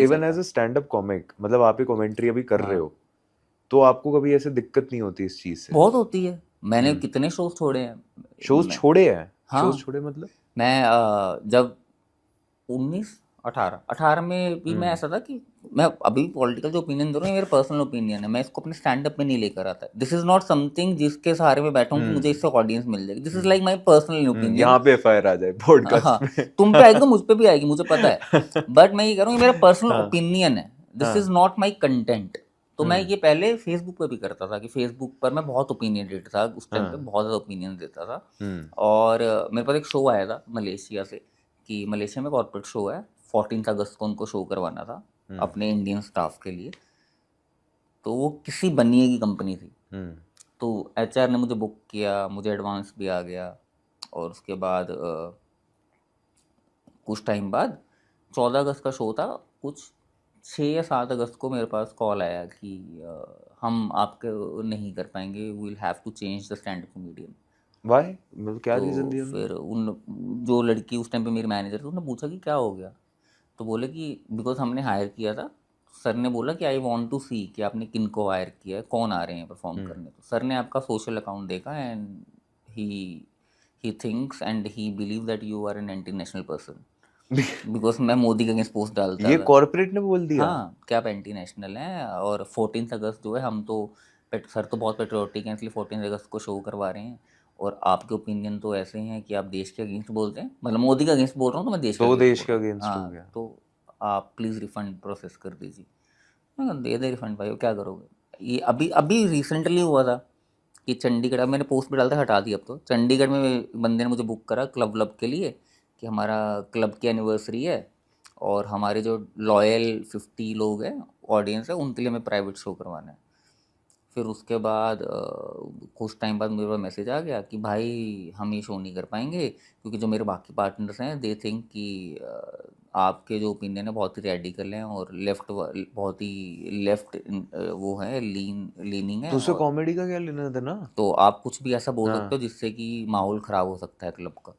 Even as a stand up comic, मतलब आप ये कमेंट्री अभी कर रहे हाँ हो, तो आपको कभी ऐसे दिक्कत नहीं होती इस चीज से? बहुत होती है। मैंने हम्म। कितने शोज छोड़े हैं। शोज मैं छोड़े हैं? शोज हाँ छोड़े मतलब? मैं जब 19 18 में भी मैं हम्म। ऐसा था कि मैं अभी पॉलिटिकल जो ओपिनियन दे रहा हूँ ये मेरा पर्सनल ओपिनियन है, मैं इसको अपने स्टैंड अप में नहीं लेकर आता। दिस इज नॉट समथिंग जिसके सहारे में बैठा हूँ कि मुझे हम्म। इससे ऑडियंस मिल जाएगी। This is hmm. Like my personal opinion. यहाँ पे एफआईआर आ जाए हाँ पॉडकास्ट में। तुम पे आएगी तो मुझ पे भी आएगी, मुझे पता है। बट मैं ये कह रहा हूँ ये मेरा पर्सनल हाँ। ओपिनियन है, दिस इज हाँ। Not my content. तो मैं हम्म। ये पहले फेसबुक पे भी करता था कि फेसबुक पर मैं बहुत ओपिनियन था, उस टाइम पे हाँ। बहुत ज़्यादा ओपिनियन देता था। हम्म। और मेरे पास एक शो आया था मलेशिया से, कि मलेशिया में कॉर्पोरेट शो है, 14 अगस्त को उनको शो करवाना था हम्म। अपने इंडियन स्टाफ के लिए। तो वो किसी बनिए की कंपनी थी। हम्म। तो एचआर ने मुझे बुक किया, मुझे एडवांस भी आ गया। और उसके बाद कुछ टाइम बाद 14 अगस्त का शो था, कुछ 6 या 7 अगस्त को मेरे पास कॉल आया कि हम आपके नहीं कर पाएंगे, we will have to change the stand up comedian. Why, मतलब क्या तो रीजन दिया फिर उन्होंने? उन जो लड़की उस टाइम पे मेरी मैनेजर थी, उन्होंने पूछा कि क्या हो गया। तो बोले कि बिकॉज हमने हायर किया था, सर ने बोला कि आई वांट टू सी कि आपने किन को हायर किया है, कौन आ रहे हैं परफॉर्म हम्म। करने। तो सर ने आपका सोशल अकाउंट देखा and he he thinks and he believe that you are an anti national person, because मैं मोदी के अगेंस्ट पोस्ट डालता ये था। कॉर्पोरेट ने बोल दिया? हाँ क्या आप एंटी नेशनल हैं, और 14 अगस्त जो है हम तो सर तो बहुत पेट्रियोटिक हैं इसलिए 14 अगस्त को शो करवा रहे हैं, और आपके ओपिनियन तो ऐसे हैं कि आप देश के अगेंस्ट बोलते हैं, मतलब मोदी का अगेंस्ट बोल रहा हूँ तो मैं देश के तो अगेंस्ट देश बोल के रहा हूँ। अगेंस्ट हो हाँ गया? तो आप प्लीज़ रिफंड प्रोसेस कर दीजिए। मैं कहा, दे दे रिफंड भाई, वो क्या करोगे। ये अभी अभी रिसेंटली हुआ था कि चंडीगढ़, अब मैंने पोस्ट भी डालता हटा दी अब तो, चंडीगढ़ में बंदे ने मुझे बुक करा क्लब व्लब के लिए कि हमारा क्लब की एनिवर्सरी है और हमारे जो लॉयल 50 लोग हैं, ऑडियंस है, उनके लिए हमें प्राइवेट शो करवाना है। फिर उसके बाद कुछ टाइम बाद मेरे पास मैसेज आ गया कि भाई हम ये शो नहीं कर पाएंगे क्योंकि जो मेरे बाकी पार्टनर्स हैं दे थिंक कि आपके जो ओपिनियन है बहुत ही रेडिकल हैं और लेफ्ट, बहुत ही लेफ्ट वो है, लीनिंग तो है, उससे और कॉमेडी का क्या लेना था ना? तो आप कुछ भी ऐसा बोल सकते हाँ। हो जिससे कि माहौल ख़राब हो सकता है क्लब का।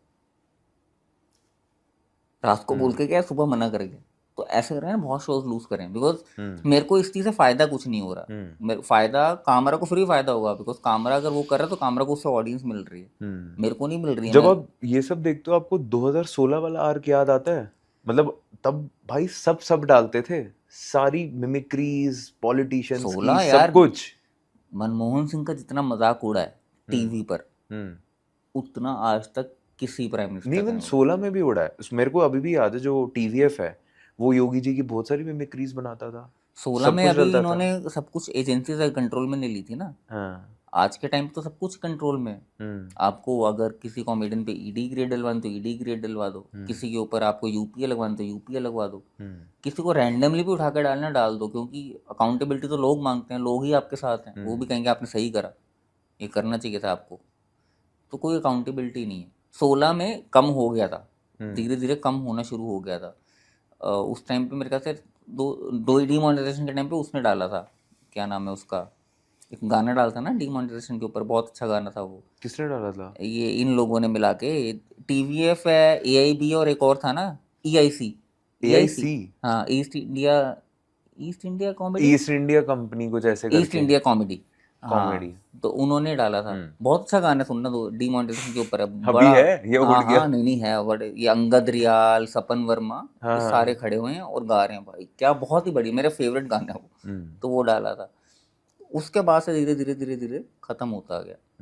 रात को बोल हम्म। के क्या, सुबह मना करके। तो ऐसे कर रहे हैं, बहुत शोज लूज करें बिकॉज हम्म। मेरे को इस चीज़ से फ़ायदा कुछ नहीं हो रहा। हम्म। मेरे फ़ायदा कामरा को फ्री फ़ायदा होगा, बिकॉज कामरा अगर वो कर रहा है तो कामरा को उससे ऑडियंस मिल रही है, मेरे को नहीं मिल रही है। जब मैं आप ये सब देखते हो आपको 2016 वाला आर्क याद आता है? मतलब तब भाई सब डालते थे, सारी मिमिक्रीज, पॉलिटिशियंस की, 16 सब यार, कुछ। मनमोहन सिंह का जितना मजाक उड़ा है हम्म। टीवी पर, हम्म। उतना आज तक किसी प्राइम नहीं, मिनिस्टर का इवन नहीं उड़ा। 16 में भी उड़ा है। मेरे को अभी भी याद है, जो टीवीएफ है वो योगी जी की बहुत सारी मिमिक्रीज बनाता था, 16 सब में कुछ अभी डलता था। इन्होंने सब कुछ एजेंसी कंट्रोल में नहीं ली थी ना। हाँ। आज के टाइम पे तो सब कुछ कंट्रोल में है। हम्म। आपको अगर किसी कॉमेडियन पे ईडी ग्रेड डलवाना तो ईडी ग्रेड डलवा दो, हम्म। किसी के ऊपर आपको यूपीए लगवाना तो यूपीए लगवा दो, हम्म। किसी को रैंडमली भी उठा कर डालना डाल दो, क्योंकि अकाउंटेबिलिटी तो लोग मांगते हैं, लोग ही आपके साथ हैं, वो भी हम्म। कहेंगे आपने सही करा, ये करना चाहिए था आपको। तो कोई अकाउंटेबिलिटी नहीं है। 16 में कम हो गया था, हम्म। धीरे धीरे कम होना शुरू हो गया था। उस टाइम पे मेरे ख्याल से दो दो डीमोनेटाइजेशन के टाइम पे उसने डाला था, क्या नाम है उसका, एक गाना डाला था ना डीमोनेटाइजेशन के ऊपर, बहुत अच्छा गाना था वो। किसने डाला था? ये इन लोगों ने मिला के, टीवीएफ है, एआईबी, और एक और था ना, ईआईसी। EIC, AIC? हाँ, East India comedy, East India company कुछ ऐसे ईस्ट करके। India comedy. हाँ कॉमेडी। तो उन्होंने डाला था, हम्म। बहुत अच्छा गाना है, सुनना तो, डीमोनेटाइजेशन के ऊपर है अभी बड़ा। है ये उड़ हाँ गया? हाँ, नहीं नहीं है, बट ये अंगद रियाल, सपन वर्मा, ये सारे हाँ। खड़े हुए हैं और गा रहे हैं भाई, क्या बहुत ही बड़ी, मेरा फेवरेट गाना है वो। हम्म। तो वो डाला था। उसके बाद से धीरे धीरे धीरे धीरे खत्म होता गया।